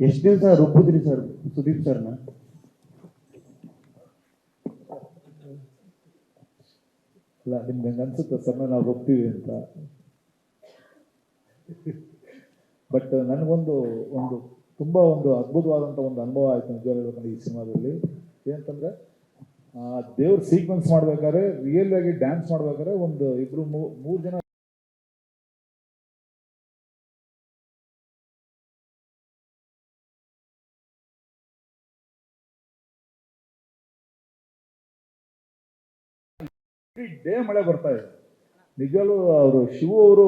ಎಷ್ಟು ದಿವಸ ರುಬ್ಬಿದ್ರಿ ಸರ್ ಸುದೀಪ್ ಸರ್ನ? ಅಲ್ಲ, ನಿಮ್ಗೆ ಹಂಗೆ ಅನ್ಸುತ್ತೆ ಸರ್ ನಾವು ರುಬ್ತೀವಿ ಅಂತ. ಬಟ್ ನನಗೊಂದು ಒಂದು ತುಂಬ ಒಂದು ಅದ್ಭುತವಾದಂಥ ಒಂದು ಅನುಭವ ಆಯಿತು ನಿಜವಾಗ್ಲೂ ಹೇಳ್ಬೇಕಂದ್ರೆ ಈ ಸಿನಿಮಾದಲ್ಲಿ. ಏನಂತಂದರೆ ದೇವ್ರ ಸೀಕ್ವೆನ್ಸ್ ಮಾಡ್ಬೇಕಾದ್ರೆ, ರಿಯಲ್ ಆಗಿ ಡ್ಯಾನ್ಸ್ ಮಾಡ್ಬೇಕಾದ್ರೆ ಒಂದು ಇಬ್ಬರು ಮೂರು ಜನ ಡೇ ಮಳೆ ಬರ್ತಾ ಇದೆ. ನಿಜವಾಗ್ಲೂ ಅವರು ಶಿವು ಅವರು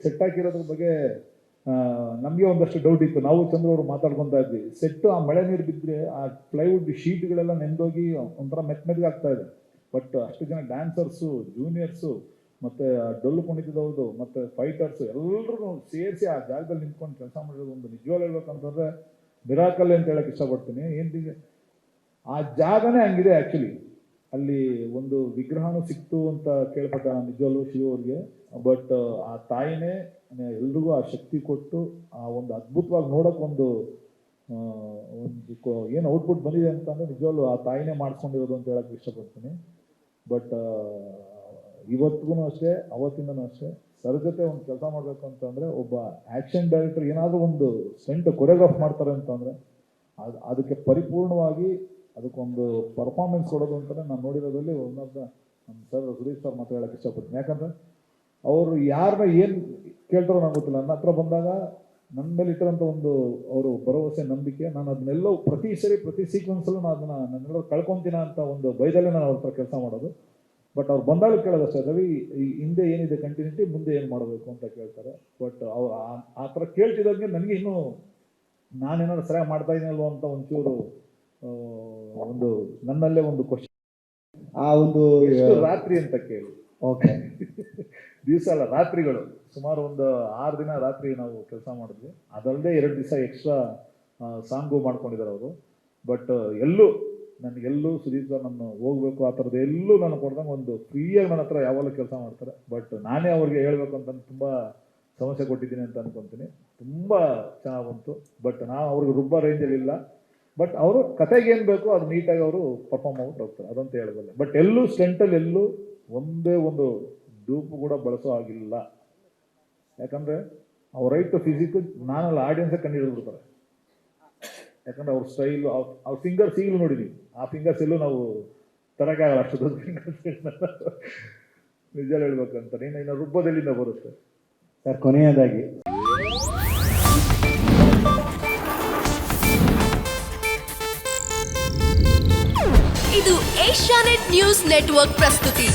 ಸೆಟ್ ಹಾಕಿರೋದ್ರ ಬಗ್ಗೆ ನಮಗೆ ಒಂದಷ್ಟು ಡೌಟ್ ಇತ್ತು. ನಾವು ಚಂದ್ರ ಅವರು ಮಾತಾಡ್ಕೊತಾ ಇದ್ವಿ. ಸೆಟ್ಟು ಆ ಮಳೆ ನೀರು ಬಿದ್ದರೆ ಆ ಪ್ಲೈವುಡ್ ಶೀಟ್ಗಳೆಲ್ಲ ನೆಂದೋಗಿ ಒಂಥರ ಮೆತ್ತಗಾಗ್ತಾ ಇದೆ. ಬಟ್ ಅಷ್ಟು ಜನ ಡ್ಯಾನ್ಸರ್ಸು, ಜೂನಿಯರ್ಸು, ಮತ್ತು ಡೊಳ್ಳು ಕುಣಿತದವ್ರದ್ದು, ಮತ್ತು ಫೈಟರ್ಸು ಎಲ್ಲರೂ ಸೇರಿಸಿ ಆ ಜಾಗದಲ್ಲಿ ನಿಂತ್ಕೊಂಡು ಕೆಲಸ ಮಾಡಿರೋದು ಒಂದು ನಿಜವಾಗ್ಲೂ ಹೇಳ್ಬೇಕಂತಂದರೆ ಮಿರಾಕಲ್ ಅಂತ ಹೇಳಕ್ಕೆ ಇಷ್ಟಪಡ್ತೀನಿ. ಏನು ಆ ಜಾಗನೇ ಹಂಗಿದೆ. ಆ್ಯಕ್ಚುಲಿ ಅಲ್ಲಿ ಒಂದು ವಿಗ್ರಹನೂ ಸಿಕ್ತು ಅಂತ ಕೇಳ್ಪಟ್ಟ ನಾನು ನಿಜವಲ್ಲೂ ಶಿವ ಅವ್ರಿಗೆ. ಬಟ್ ಆ ತಾಯಿನೇ ಎಲ್ರಿಗೂ ಆ ಶಕ್ತಿ ಕೊಟ್ಟು ಆ ಒಂದು ಅದ್ಭುತವಾಗಿ ನೋಡೋಕೆ ಒಂದು ಏನು ಔಟ್ಪುಟ್ ಬಂದಿದೆ ಅಂತಂದರೆ ನಿಜವಲ್ಲೂ ಆ ತಾಯಿನೇ ಮಾಡಿಸ್ಕೊಂಡಿರೋದು ಅಂತ ಹೇಳಕ್ಕೆ ಇಷ್ಟಪಡ್ತೀನಿ. ಬಟ್ ಇವತ್ತಿಗೂ ಅಷ್ಟೇ, ಅವತ್ತಿಂದನೂ ಅಷ್ಟೇ, ಸರ್ ಜೊತೆ ಒಂದು ಕೆಲಸ ಮಾಡಬೇಕು ಅಂತಂದರೆ ಒಬ್ಬ ಆ್ಯಕ್ಷನ್ ಡೈರೆಕ್ಟರ್ ಏನಾದರೂ ಒಂದು ಸ್ಟಂಟ್ ಕೊರಿಯೋಗ್ರಾಫ್ ಮಾಡ್ತಾರೆ ಅಂತಂದರೆ ಅದಕ್ಕೆ ಪರಿಪೂರ್ಣವಾಗಿ ಅದಕ್ಕೊಂದು ಪರ್ಫಾರ್ಮೆನ್ಸ್ ಕೊಡೋದು ಅಂತಲೇ ನಾನು ನೋಡಿರೋದ್ರಲ್ಲಿ ಒಂದೊಂದು ನಮ್ಮ ಸರ್ ಸುದೀಪ್ ಸರ್ ಮಾತು ಹೇಳೋಕ್ಕೆ ಇಷ್ಟಪಡ್ತೀನಿ. ಯಾಕಂದರೆ ಅವರು ಯಾರನ್ನ ಏನು ಕೇಳ್ತಾರೋ ನಂಗೆ ಗೊತ್ತಿಲ್ಲ. ನನ್ನ ಹತ್ರ ಬಂದಾಗ ನನ್ನ ಮೇಲೆ ಇಟ್ಟಿರೋಂಥ ಒಂದು ಅವರು ಭರವಸೆ, ನಂಬಿಕೆ, ನಾನು ಅದನ್ನೆಲ್ಲೋ ಪ್ರತಿ ಸೀಕ್ವೆನ್ಸಲ್ಲೂ ನಾನು ಅದನ್ನು ನನ್ನೆಲ್ಲರೂ ಕಳ್ಕೊತೀನ ಅಂತ ಒಂದು ಭಯದಲ್ಲೇ ನಾನು ಅವ್ರ ಹತ್ರ ಕೆಲಸ ಮಾಡೋದು. ಬಟ್ ಅವ್ರು ಬಂದಾಗ ಕೇಳೋದಷ್ಟೇ, ರವಿ ಈ ಹಿಂದೆ ಏನಿದೆ ಕಂಟಿನ್ಯೂಟಿ, ಮುಂದೆ ಏನು ಮಾಡಬೇಕು ಅಂತ ಕೇಳ್ತಾರೆ. ಬಟ್ ಅವ್ರು ಆ ಥರ ಕೇಳ್ತಿದ್ದಾಗೆ ನನಗೆ ಇನ್ನೂ ನಾನೇನಾದ್ರು ಸರಿಯಾಗಿ ಮಾಡ್ತಾ ಇದ್ದೀನಲ್ವ ಅಂತ ಒಂಚೂರು ಒಂದು ನನ್ನಲ್ಲೇ ಒಂದು ಕ್ವಶನ್. ಆ ಒಂದು ರಾತ್ರಿ ಅಂತ ಕೇಳಿ, ಓಕೆ, ದಿವಸ ಅಲ್ಲ, ರಾತ್ರಿಗಳು ಸುಮಾರು ಒಂದು 6 ದಿನ ರಾತ್ರಿ ನಾವು ಕೆಲಸ ಮಾಡಿದ್ವಿ. ಅದಲ್ಲದೆ 2 ದಿವಸ ಎಕ್ಸ್ಟ್ರಾ ಸಾಂಗು ಮಾಡ್ಕೊಂಡಿದ್ದಾರೆ ಅವರು. ಬಟ್ ನನಗೆಲ್ಲೂ ಸುದೀಪ್ ಸರ್ ನಾನು ಹೋಗ್ಬೇಕು ಆ ಥರದ್ದು ಎಲ್ಲೂ ನಾನು ಕೊಡ್ದಂಗೆ ಒಂದು ಫ್ರೀಯಾಗಿ ನನ್ನ ಹತ್ರ ಯಾವಾಗಲೂ ಕೆಲಸ ಮಾಡ್ತಾರೆ. ಬಟ್ ನಾನೇ ಅವ್ರಿಗೆ ಹೇಳ್ಬೇಕು ಅಂತ ತುಂಬ ಸಮಸ್ಯೆ ಕೊಟ್ಟಿದ್ದೀನಿ ಅಂತ ಅನ್ಕೊತೀನಿ. ತುಂಬ ಚೆನ್ನಾಗಿ ಬಂತು. ಬಟ್ ನಾವು ಅವ್ರಿಗೆ ರುಬ್ಬ ರೇಂಜಲ್ಲಿ ಇಲ್ಲ. ಬಟ್ ಅವರು ಕತೆಗೆ ಏನು ಬೇಕೋ ಅದು ನೀಟಾಗಿ ಅವರು ಪರ್ಫಾರ್ಮ್ ಮಾಡ್ಬಿಟ್ಟು ಹೋಗ್ತಾರೆ, ಅದಂತ ಹೇಳಬಲ್ಲೆ. ಬಟ್ ಎಲ್ಲೂ ಸ್ಟೆಂಟಲ್ಲಿ ಎಲ್ಲೂ ಒಂದೇ ಒಂದು ಡೂಪು ಕೂಡ ಬಳಸೋ ಆಗಿಲ್ಲ. ಯಾಕಂದರೆ ಅವ್ರ ರೈಟ್ ಫಿಸಿಕ್ ನಾನಲ್ಲ, ಆಡಿಯನ್ಸೇ ಕಂಡುಹಿಡಿದ್ಬಿಡ್ತಾರೆ. ಯಾಕಂದರೆ ಅವ್ರ ಸ್ಟೈಲು, ಅವ್ರ ಫಿಂಗರ್ಸ್ ಈಗಲೂ ನೋಡಿದ್ದೀವಿ. ಆ ಫಿಂಗರ್ಸ್ ಎಲ್ಲೂ ನಾವು ತರಕಾಗಲ್ಲ, ಅಷ್ಟು ದೊಡ್ಡ ಫಿಂಗರ್ಸ್. ನಿಜ ಹೇಳ್ಬೇಕಂತ ಇನ್ನು ರುಬ್ಬದಲ್ಲಿಂದ ಬರುತ್ತೆ ಸರ್. ಕೊನೆಯದಾಗಿ ಇದು ಏಷ್ಯಾನೆಟ್ ನ್ಯೂಸ್ ನೆಟ್ವರ್ಕ್ ಪ್ರಸ್ತುತಿ.